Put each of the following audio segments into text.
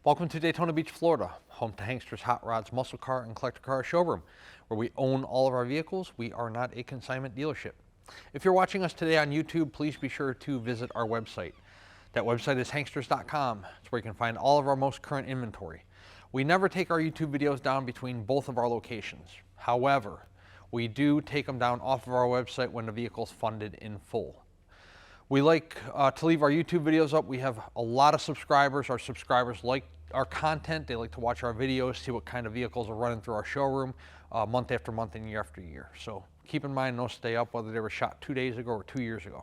Welcome to Daytona Beach, Florida, home to Hankster's Hot Rods Muscle Car and Collector Car Showroom, where we own all of our vehicles. We are not a consignment dealership. If you're watching us today on YouTube, please be sure to visit our website. That website is hanksters.com. It's where you can find all of our most current inventory. We never take our YouTube videos down between both of our locations. However, we do take them down off of our website when the vehicle's funded in full. We like to leave our YouTube videos up. We have a lot of subscribers. Our subscribers like our content. They like to watch our videos, see what kind of vehicles are running through our showroom month after month and year after year. So keep in mind, those stay up whether they were shot 2 days ago or 2 years ago.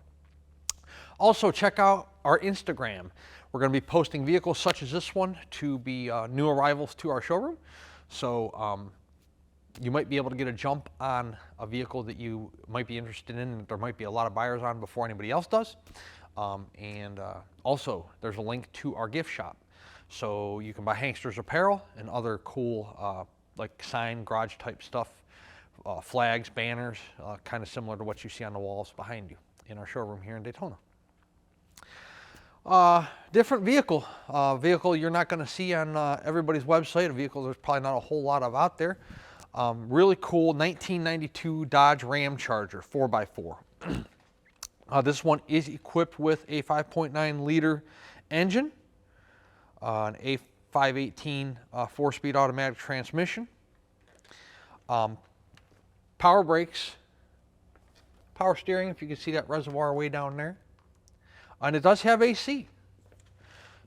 Also, check out our Instagram. We're going to be posting vehicles such as this one to be new arrivals to our showroom. So you might be able to get a jump on a vehicle that you might be interested in, and there might be a lot of buyers on before anybody else does. Also, there's a link to our gift shop. So you can buy Hanksters apparel and other cool like sign, garage type stuff, flags, banners, kind of similar to what you see on the walls behind you in our showroom here in Daytona. Different vehicle. Vehicle you're not going to see on everybody's website. A vehicle there's probably not a whole lot of out there. Really cool 1992 Dodge Ram Charger 4x4. This one is equipped with a 5.9 liter engine, an A518 4-speed automatic transmission, power brakes, power steering, if you can see that reservoir way down there, and it does have AC,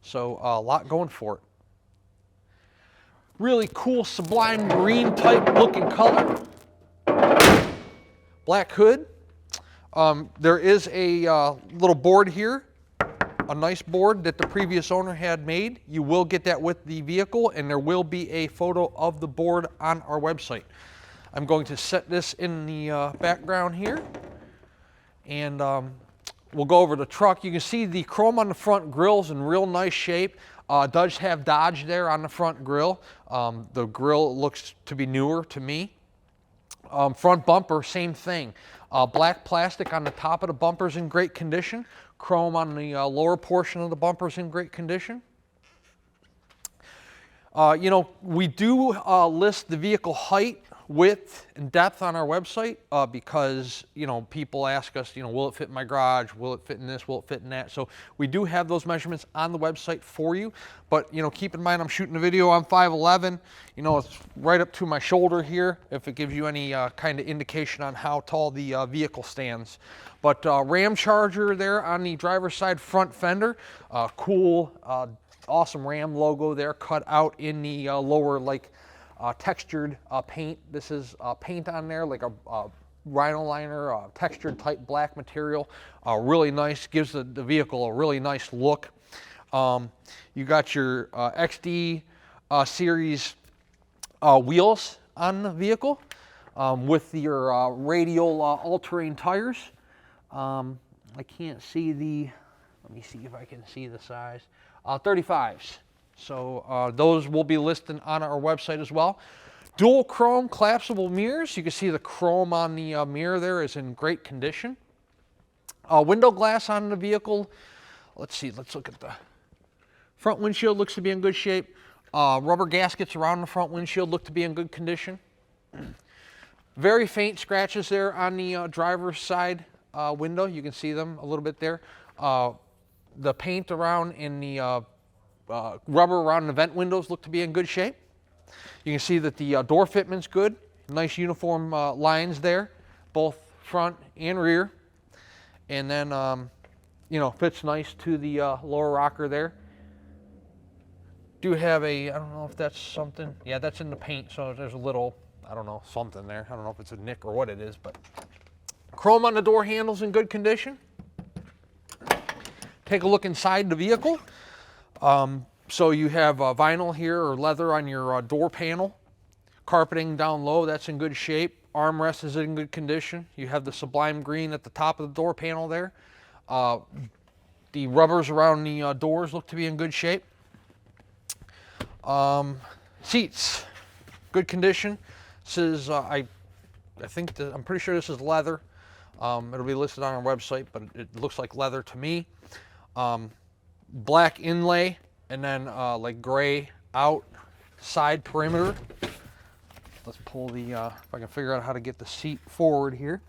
so a lot going for it. Really cool sublime green type looking color. Black hood. There is a little board here, a nice board that the previous owner had made. You will get that with the vehicle, and there will be a photo of the board on our website. I'm going to set this in the background here, and we'll go over the truck. You can see the chrome on the front grill's in real nice shape. Does have Dodge there on the front grill. The grill looks to be newer to me. Front bumper, same thing. Black plastic on the top of the bumper's in great condition. Chrome on the lower portion of the bumper's in great condition. You know, we do list the vehicle height, width, and depth on our website because, you know, people ask us, you know, will it fit in my garage? Will it fit in this? Will it fit in that? So we do have those measurements on the website for you. But, you know, keep in mind I'm shooting a video on 5'11". You know, it's right up to my shoulder here, if it gives you any kind of indication on how tall the vehicle stands. But Ram Charger there on the driver's side front fender. Cool, awesome Ram logo there cut out in the lower, like, textured paint. This is paint on there, like a rhino liner, textured type black material. Really nice, gives the vehicle a really nice look. You got your XD series wheels on the vehicle with your radial all-terrain tires. I can't see the, let me see if I can see the size, 35s. So those will be listed on our website as well. Dual chrome collapsible mirrors. You can see the chrome on the mirror there is in great condition. Window glass on the vehicle. Let's see, let's look at the front windshield. Looks to be in good shape. Rubber gaskets around the front windshield look to be in good condition. Very faint scratches there on the driver's side window. You can see them a little bit there. The paint around in the rubber around the vent windows look to be in good shape. You can see that the door fitment's good. Nice uniform lines there, both front and rear. And then, you know, fits nice to the lower rocker there. Do have a, I don't know if that's something. Yeah, that's in the paint, so there's a little, I don't know, something there. I don't know if it's a nick or what it is, but chrome on the door handles in good condition. Take a look inside the vehicle. So you have vinyl here or leather on your door panel. Carpeting down low, that's in good shape. Armrest is in good condition. You have the sublime green at the top of the door panel there. The rubbers around the doors look to be in good shape. Seats, good condition. This is, I think, I'm pretty sure this is leather. It'll be listed on our website, but it looks like leather to me. Black inlay and then like gray outside perimeter. Let's pull the, if I can figure out how to get the seat forward here.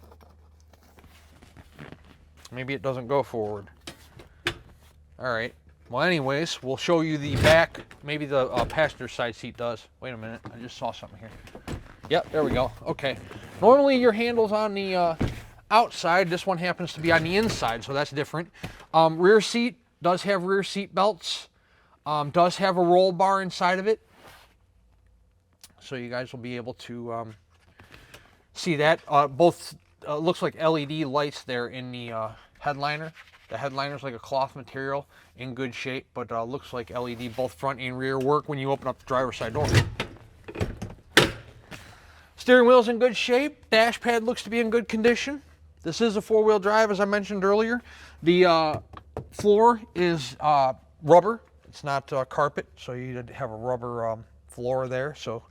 Maybe it doesn't go forward. All right. Well, anyways, we'll show you the back. Maybe the passenger side seat does. Wait a minute. I just saw something here. Yep, there we go. Okay. Normally your handle's on the outside. This one happens to be on the inside, so that's different. Rear seat does have rear seat belts. Does have a roll bar inside of it. So you guys will be able to see that. Both looks like LED lights there in the headliner. The headliner's like a cloth material, in good shape, but looks like LED. Both front and rear work when you open up the driver's side door. Steering wheel's in good shape. Dash pad looks to be in good condition. This is a four-wheel drive, as I mentioned earlier. The floor is rubber. It's not carpet, so you have a rubber floor there. So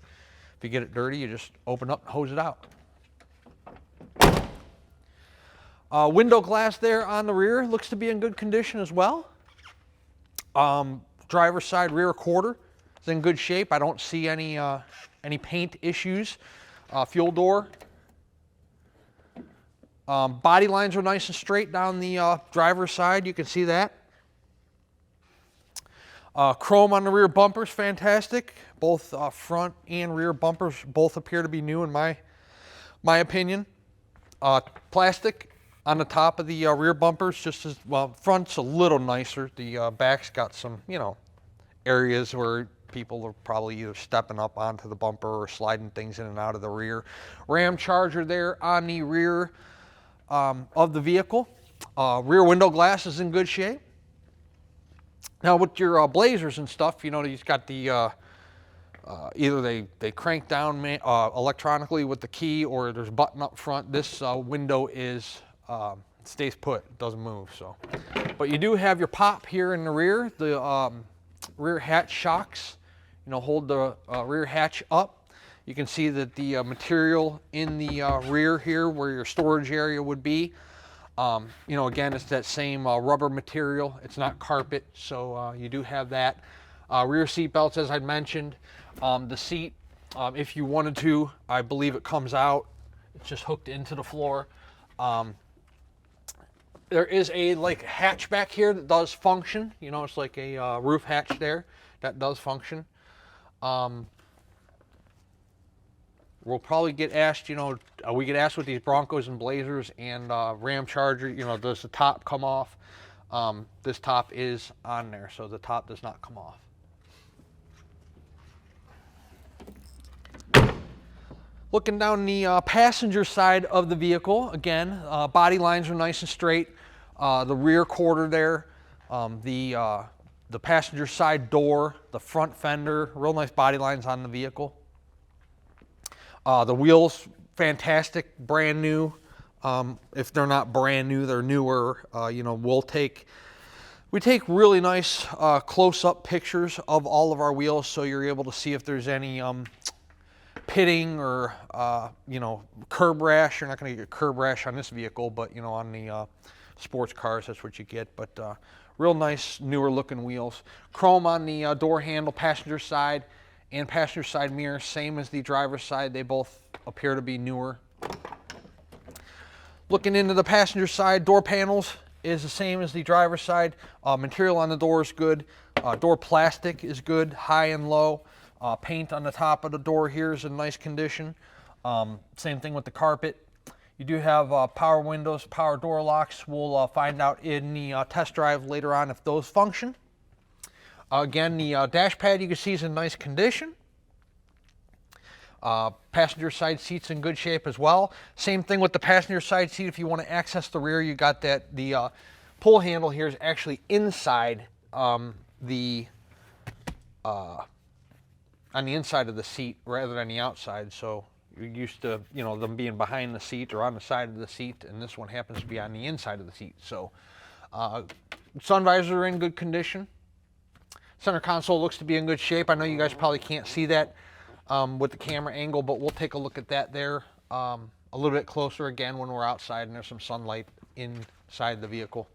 if you get it dirty, you just open up and hose it out. Window glass there on the rear looks to be in good condition as well. Driver's side rear quarter is in good shape. I don't see any paint issues. Fuel door. Body lines are nice and straight down the driver's side. You can see that. Chrome on the rear bumpers, fantastic. Both front and rear bumpers both appear to be new in my opinion. Plastic on the top of the rear bumpers, just as well. Front's a little nicer. The back's got some, areas where people are probably either stepping up onto the bumper or sliding things in and out of the rear. Ram Charger there on the rear of the vehicle. Rear window glass is in good shape. Now with your Blazers and stuff, you've got the either they crank down electronically with the key, or there's a button up front. This window is stays put, it doesn't move. So, but you do have your pop here in the rear. The rear hatch shocks, hold the rear hatch up. You can see that the material in the rear here, where your storage area would be, again, it's that same rubber material. It's not carpet, so you do have that. Rear seat belts, as I mentioned. The seat, if you wanted to, I believe it comes out. It's just hooked into the floor. There is a hatch back here that does function. It's like a roof hatch there that does function. We'll probably get asked, we get asked with these Broncos and Blazers and Ram Charger, does the top come off? This top is on there, so the top does not come off. Looking down the passenger side of the vehicle, again, body lines are nice and straight. The rear quarter there, the passenger side door, the front fender, real nice body lines on the vehicle. The wheels, fantastic, brand new. If they're not brand new, they're newer. We take really nice close-up pictures of all of our wheels, so you're able to see if there's any pitting or curb rash. You're not going to get curb rash on this vehicle, but on the sports cars, that's what you get. But real nice, newer looking wheels. Chrome on the door handle, passenger side and passenger side mirror, same as the driver's side. They both appear to be newer. Looking into the passenger side, door panels is the same as the driver's side. Material on the door is good. Door plastic is good, high and low. Paint on the top of the door here is in nice condition. Same thing with the carpet. You do have power windows, power door locks. We'll find out in the test drive later on if those function. Again, the dash pad you can see is in nice condition. Passenger side seats in good shape as well. Same thing with the passenger side seat. If you want to access the rear, you got that. The pull handle here is actually inside on the inside of the seat rather than the outside. So you're used to them being behind the seat or on the side of the seat, and this one happens to be on the inside of the seat. So sun visors are in good condition. Center console looks to be in good shape. I know you guys probably can't see that with the camera angle, but we'll take a look at that there a little bit closer again when we're outside and there's some sunlight inside the vehicle.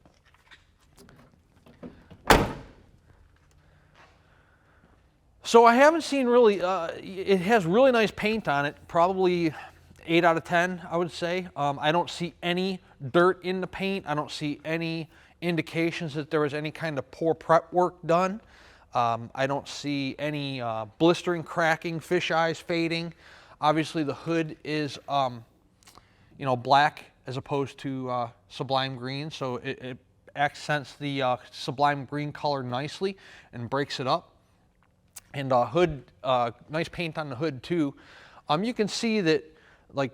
So I haven't seen really, it has really nice paint on it, probably 8 out of 10, I would say. I don't see any dirt in the paint. I don't see any indications that there was any kind of poor prep work done. I don't see any blistering, cracking, fish eyes fading. Obviously the hood is, you know, black as opposed to sublime green, so it accents the sublime green color nicely and breaks it up. And hood, nice paint on the hood too. You can see that like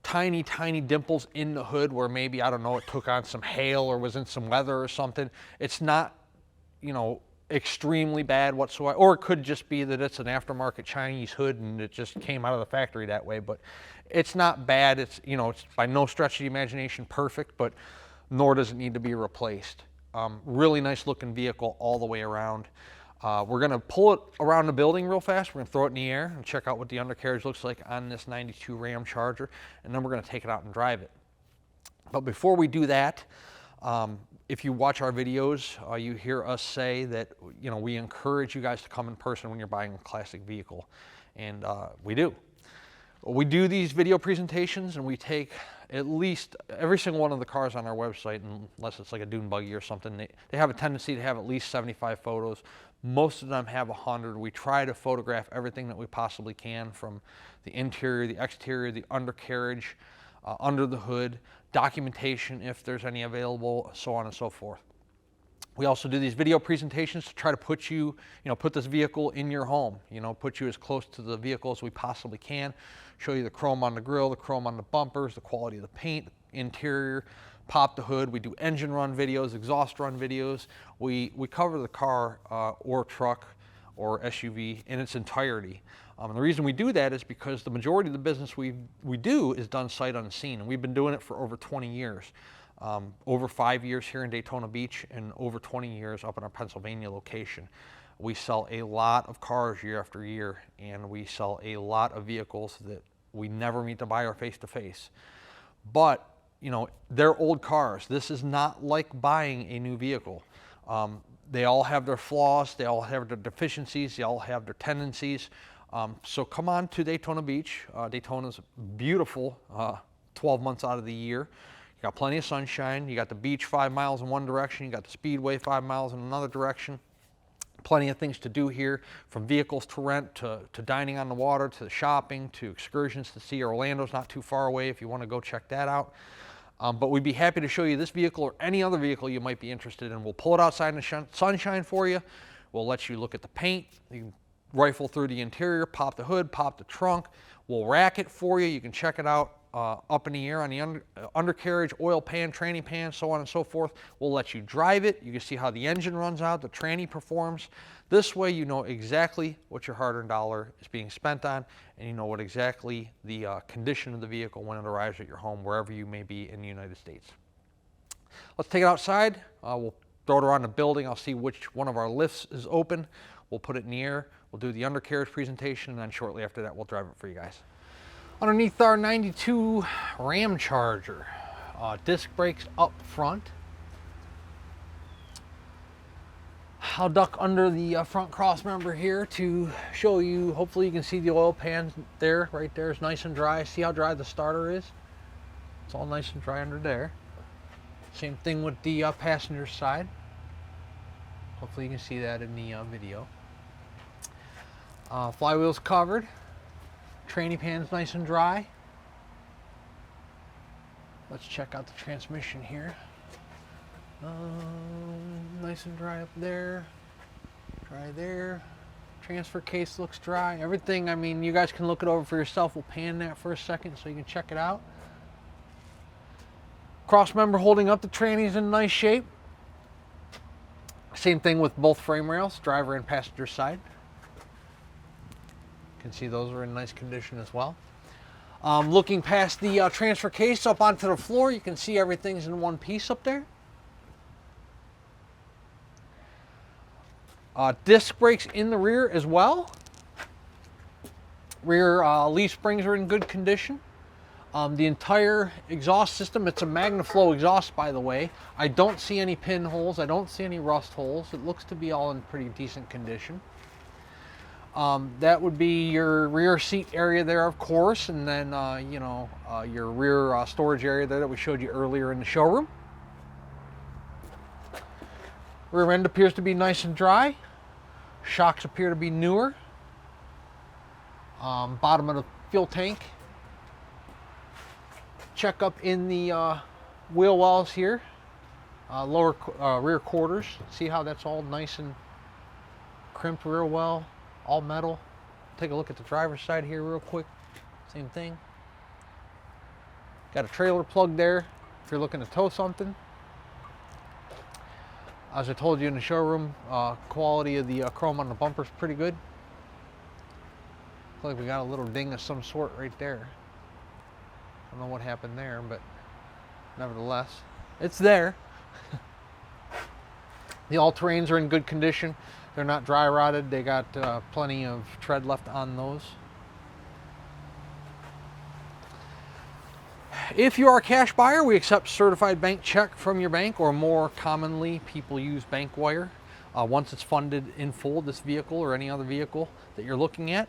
tiny dimples in the hood where maybe, I don't know, it took on some hail or was in some weather or something. It's not, you know, extremely bad whatsoever, or it could just be that it's an aftermarket Chinese hood and it just came out of the factory that way, but it's not bad. It's, you know, it's by no stretch of the imagination perfect, but nor does it need to be replaced. Really nice looking vehicle all the way around. We're gonna pull it around the building real fast. We're gonna throw it in the air and check out what the undercarriage looks like on this 92 Ram Charger, and then we're gonna take it out and drive it. But before we do that, if you watch our videos, you hear us say that, you know, we encourage you guys to come in person when you're buying a classic vehicle, and we do. We do these video presentations and we take at least every single one of the cars on our website, unless it's like a dune buggy or something, they have a tendency to have at least 75 photos. Most of them have 100. We try to photograph everything that we possibly can, from the interior, the exterior, the undercarriage, under the hood, documentation if there's any available, so on and so forth. We also do these video presentations to try to put you, put this vehicle in your home, put you as close to the vehicle as we possibly can, show you the chrome on the grille, the chrome on the bumpers, the quality of the paint, interior, pop the hood. We do engine run videos, exhaust run videos. We cover the car or truck or SUV in its entirety. The reason we do that is because the majority of the business we do is done sight unseen, and we've been doing it for over 20 years. Over 5 years here in Daytona Beach and over 20 years up in our Pennsylvania location. We sell a lot of cars year after year, and we sell a lot of vehicles that we never meet the buyer face to face. But, they're old cars. This is not like buying a new vehicle. They all have their flaws, they all have their deficiencies, they all have their tendencies. So come on to Daytona Beach. Daytona's beautiful 12 months out of the year. You got plenty of sunshine. You got the beach 5 miles in one direction. You got the speedway 5 miles in another direction. Plenty of things to do here, from vehicles to rent, to dining on the water, to shopping, to excursions to see. Orlando's not too far away if you want to go check that out. But we'd be happy to show you this vehicle or any other vehicle you might be interested in. We'll pull it outside in the sunshine for you. We'll let you look at the paint. You can rifle through the interior, pop the hood, pop the trunk. We'll rack it for you. You can check it out up in the air on the undercarriage, oil pan, tranny pan, so on and so forth. We'll let you drive it. You can see how the engine runs out, the tranny performs. This way you know exactly what your hard-earned dollar is being spent on, and you know what exactly the condition of the vehicle when it arrives at your home, wherever you may be in the United States. Let's take it outside. We'll throw it around the building. I'll see which one of our lifts is open. We'll put it in the air. We'll do the undercarriage presentation, and then shortly after that, we'll drive it for you guys. Underneath our 92 Ram Charger, disc brakes up front. I'll duck under the front cross member here to show you. Hopefully you can see the oil pan there, right there is nice and dry. See how dry the starter is? It's all nice and dry under there. Same thing with the passenger side. Hopefully you can see that in the video. Flywheel's covered. Tranny pan's nice and dry. Let's check out the transmission here. Nice and dry up there. Dry there. Transfer case looks dry. Everything, I mean, you guys can look it over for yourself. We'll pan that for a second so you can check it out. Cross member holding up the tranny's in nice shape. Same thing with both frame rails, driver and passenger side. You can see those are in nice condition as well. Looking past the transfer case up onto the floor, you can see everything's in one piece up there. Disc brakes in the rear as well. Rear leaf springs are in good condition. The entire exhaust system, it's a MagnaFlow exhaust, by the way. I don't see any pinholes. I don't see any rust holes. It looks to be all in pretty decent condition. That would be your rear seat area there, of course, and then your rear storage area there that we showed you earlier in the showroom. Rear end appears to be nice and dry. Shocks appear to be newer. Bottom of the fuel tank. Check up in the wheel wells here. Lower rear quarters. See how that's all nice and crimped real well. All metal. Take a look at the driver's side here real quick. Same thing. Got a trailer plug there if you're looking to tow something. As I told you in the showroom, quality of the chrome on the bumper is pretty good. Looks like we got a little ding of some sort right there. I don't know what happened there, but nevertheless, it's there. The all-terrains are in good condition. They're not dry rotted. They got plenty of tread left on those. If you are a cash buyer, we accept certified bank check from your bank, or more commonly, people use bank wire. Once it's funded in full, this vehicle or any other vehicle that you're looking at,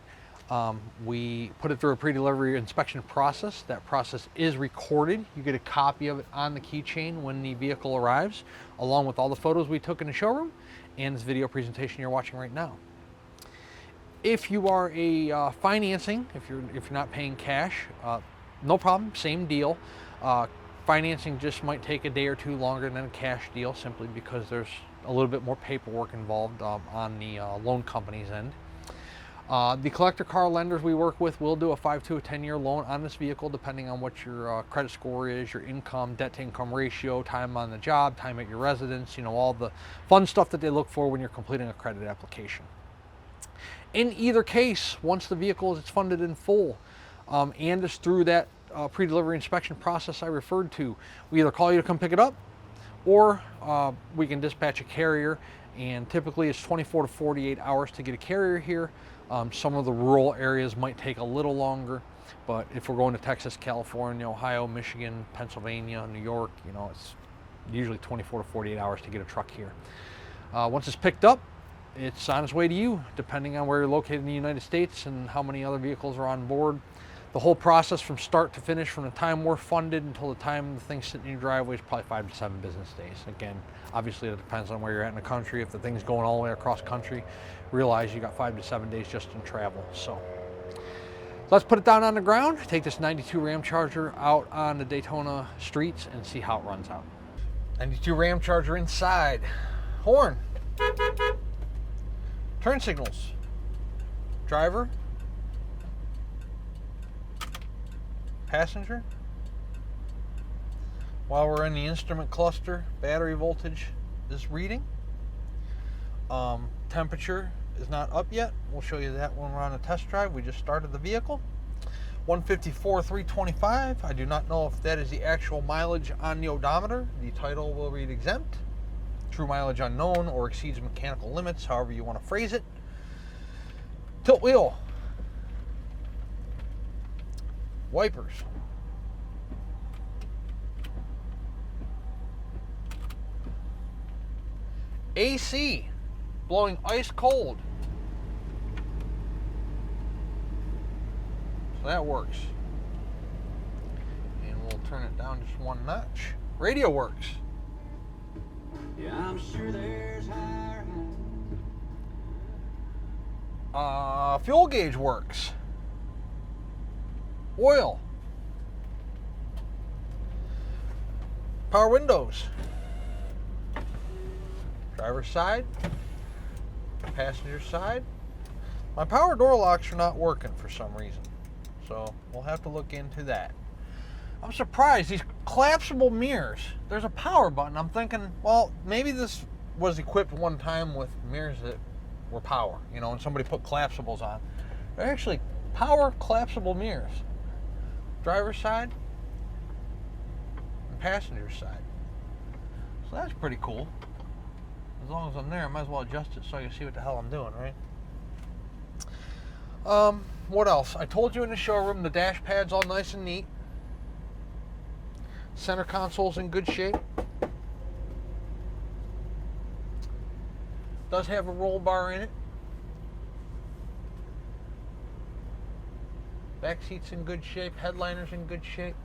we put it through a pre-delivery inspection process. That process is recorded. You get a copy of it on the keychain when the vehicle arrives, along with all the photos we took in the showroom and this video presentation you're watching right now. If you are a financing, if you're not paying cash, no problem, same deal. Financing just might take a day or two longer than a cash deal, simply because there's a little bit more paperwork involved on the loan company's end. The collector car lenders we work with will do a 5 to 10-year loan on this vehicle, depending on what your credit score is, your income, debt to income ratio, time on the job, time at your residence, all the fun stuff that they look for when you're completing a credit application. In either case, once the vehicle is funded in full and is through that pre-delivery inspection process I referred to, we either call you to come pick it up, or we can dispatch a carrier, and typically it's 24 to 48 hours to get a carrier here. Some of the rural areas might take a little longer, but if we're going to Texas, California, Ohio, Michigan, Pennsylvania, New York, it's usually 24 to 48 hours to get a truck here. Once it's picked up, it's on its way to you, depending on where you're located in the United States and how many other vehicles are on board. The whole process from start to finish, from the time we're funded until the time the thing's sitting in your driveway, is probably 5 to 7 business days. Again, obviously it depends on where you're at in the country. If the thing's going all the way across country, realize you got 5 to 7 days just in travel. So let's put it down on the ground, take this 92 Ram Charger out on the Daytona streets and see how it runs out. 92 Ram Charger inside. Horn. Turn signals. Driver. Passenger. While we're in the instrument cluster, battery voltage is reading. Temperature is not up yet. We'll show you that when we're on a test drive. We just started the vehicle. 154,325. I do not know if that is the actual mileage on the odometer. The title will read exempt. True mileage unknown, or exceeds mechanical limits, however you want to phrase it. Tilt wheel. Wipers. AC, blowing ice cold. So that works. And we'll turn it down just one notch. Radio works. Yeah, I'm sure there's higher. Fuel gauge works. Oil. Power windows. Driver's side. Passenger side. My power door locks are not working for some reason, so we'll have to look into that. I'm surprised, these collapsible mirrors, there's a power button. I'm thinking, well, maybe this was equipped one time with mirrors that were power, and somebody put collapsibles on. They're actually power collapsible mirrors. Driver's side and passenger side. So that's pretty cool. As long as I'm there, I might as well adjust it so I can see what the hell I'm doing, right? What else? I told you in the showroom the dash pad's all nice and neat. Center console's in good shape. Does have a roll bar in it. Back seat's in good shape. Headliner's in good shape.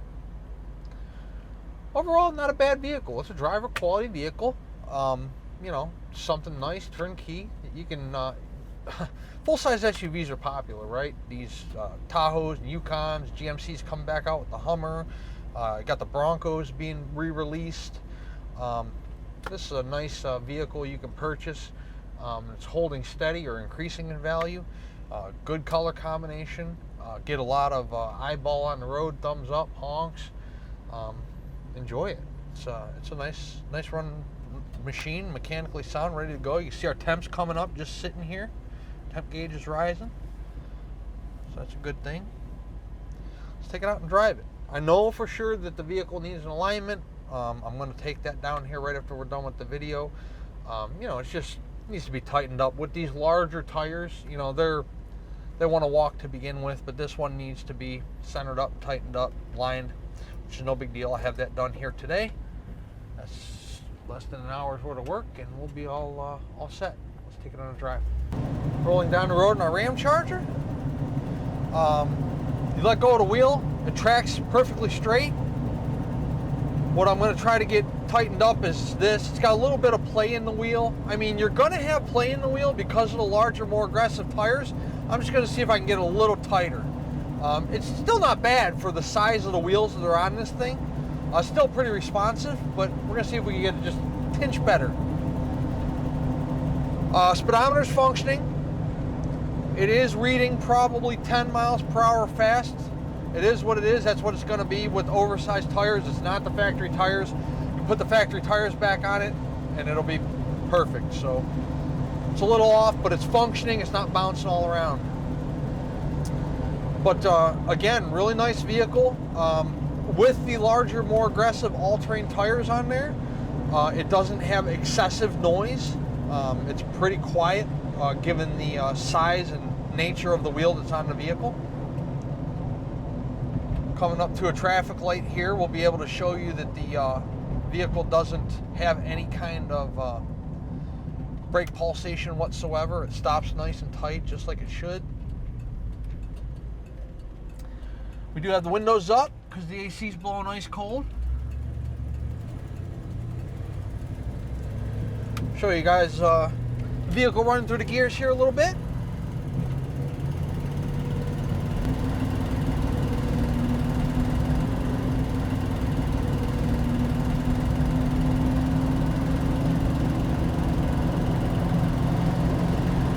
Overall, not a bad vehicle. It's a driver quality vehicle. You know, something nice, turnkey. You can full-size SUVs are popular, right? These Tahoes and Yukons, GMC's come back out with the Hummer. Got the Broncos being re-released. This is a nice vehicle you can purchase. It's holding steady or increasing in value. Good color combination. Get a lot of eyeball on the road, thumbs up, honks. Enjoy it. It's a nice run machine, mechanically sound, ready to go. You can see our temps coming up just sitting here. Temp gauge is rising, so that's a good thing. Let's take it out and drive it. I know for sure that the vehicle needs an alignment. I'm going to take that down here right after we're done with the video. You know, it's just needs to be tightened up. With these larger tires, you know, they want to walk to begin with, but this one needs to be centered up, tightened up, lined, which is no big deal. I have that done here today. That's less than an hour's worth of work, and we'll be all set. Let's take it on a drive. Rolling down the road in our Ram Charger. You let go of the wheel, it tracks perfectly straight. What I'm going to try to get tightened up is this. It's got a little bit of play in the wheel. I mean, you're going to have play in the wheel because of the larger, more aggressive tires. I'm just going to see if I can get it a little tighter. It's still not bad for the size of the wheels that are on this thing. Still pretty responsive, but we're going to see if we can get it just a tinch better. Speedometer's functioning. It is reading probably 10 miles per hour fast. It is what it is. That's what it's going to be with oversized tires. It's not the factory tires. You put the factory tires back on it and it'll be perfect. So it's a little off, but it's functioning. It's not bouncing all around. But again, really nice vehicle. With the larger, more aggressive all-terrain tires on there, it doesn't have excessive noise. It's pretty quiet given the size and nature of the wheel that's on the vehicle. Coming up to a traffic light here, we'll be able to show you that the vehicle doesn't have any kind of brake pulsation whatsoever. It stops nice and tight, just like it should. We do have the windows up because the AC is blowing ice cold. Show you guys the vehicle running through the gears here a little bit.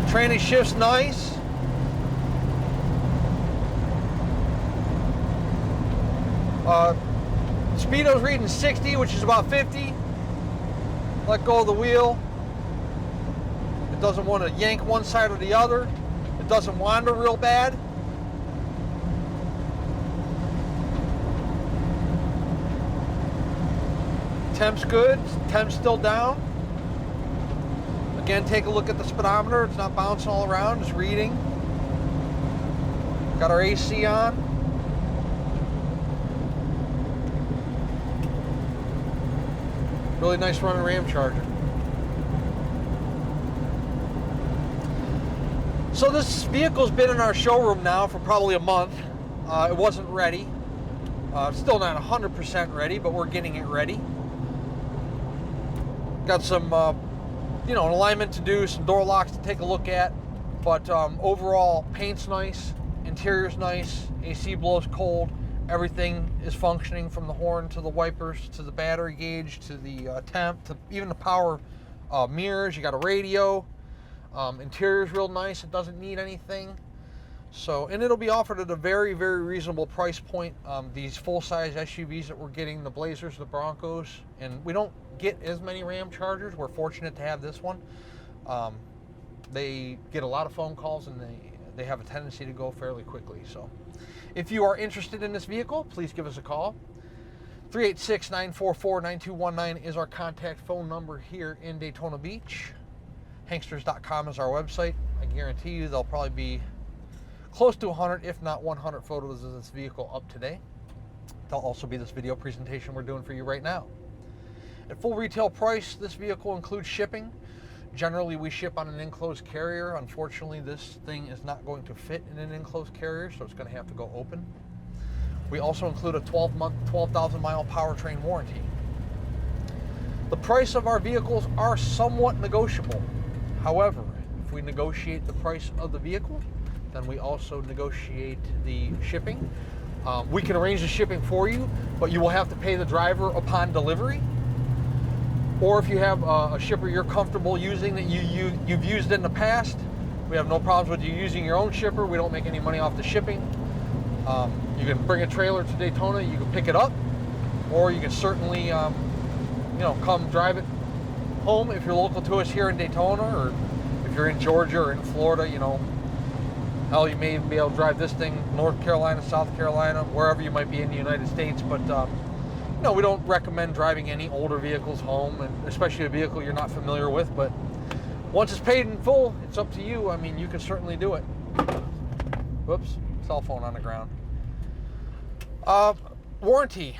Tranny shift's nice. Speedo's reading 60, which is about 50. Let go of the wheel. It doesn't want to yank one side or the other. It doesn't wander real bad. Temp's good. Temp's still down. Again, take a look at the speedometer. It's not bouncing all around. It's reading. Got our AC on. Really nice running Ram Charger. So this vehicle's been in our showroom now for probably a month. It wasn't ready. Still not 100% ready, but we're getting it ready. Got some, an alignment to do, some door locks to take a look at. But overall, paint's nice, interior's nice, AC blows cold. Everything is functioning from the horn to the wipers to the battery gauge to the temp to even the power mirrors. You got a radio. Interior's real nice. It doesn't need anything. So, and it'll be offered at a very, very reasonable price point. These full-size SUVs that we're getting, the Blazers, the Broncos, and we don't get as many Ram Chargers. We're fortunate to have this one. They get a lot of phone calls and they have a tendency to go fairly quickly. So if you are interested in this vehicle, please give us a call. 386-944-9219 is our contact phone number here in Daytona Beach. Hanksters.com is our website. I guarantee you there'll probably be close to 100, if not 100 photos of this vehicle up today. There'll also be this video presentation we're doing for you right now. At full retail price, this vehicle includes shipping. Generally, we ship on an enclosed carrier. Unfortunately, this thing is not going to fit in an enclosed carrier, so it's going to have to go open. We also include a 12-month, 12,000-mile powertrain warranty. The price of our vehicles are somewhat negotiable. However, if we negotiate the price of the vehicle, then we also negotiate the shipping. We can arrange the shipping for you, but you will have to pay the driver upon delivery. Or if you have a shipper you're comfortable using that you've used in the past, we have no problems with you using your own shipper. We don't make any money off the shipping. You can bring a trailer to Daytona, you can pick it up, or you can certainly come drive it home if you're local to us here in Daytona, or if you're in Georgia or in Florida, hell, you may even be able to drive this thing North Carolina, South Carolina, wherever you might be in the United States. But we don't recommend driving any older vehicles home, and especially a vehicle you're not familiar with. But once it's paid in full, it's up to you. I mean, you can certainly do it. Whoops, cell phone on the ground. Warranty.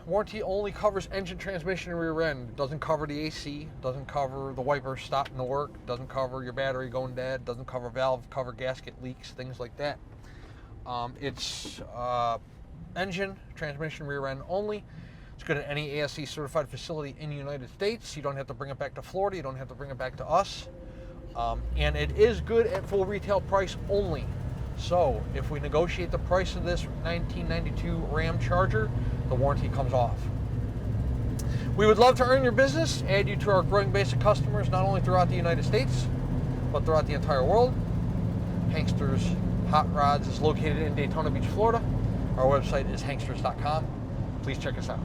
Warranty only covers engine, transmission, and rear end. Doesn't cover the AC, doesn't cover the wipers stopping to work, doesn't cover your battery going dead, doesn't cover valve cover gasket leaks, things like that. It's engine, transmission, rear end only. It's good at any ASE certified facility in the United States. You don't have to bring it back to Florida. You don't have to bring it back to us. And it is good at full retail price only. So if we negotiate the price of this 1992 Ram Charger, the warranty comes off. We would love to earn your business, add you to our growing base of customers, not only throughout the United States, but throughout the entire world. Hanksters Hot Rods is located in Daytona Beach, Florida. Our website is hanksters.com. Please check us out.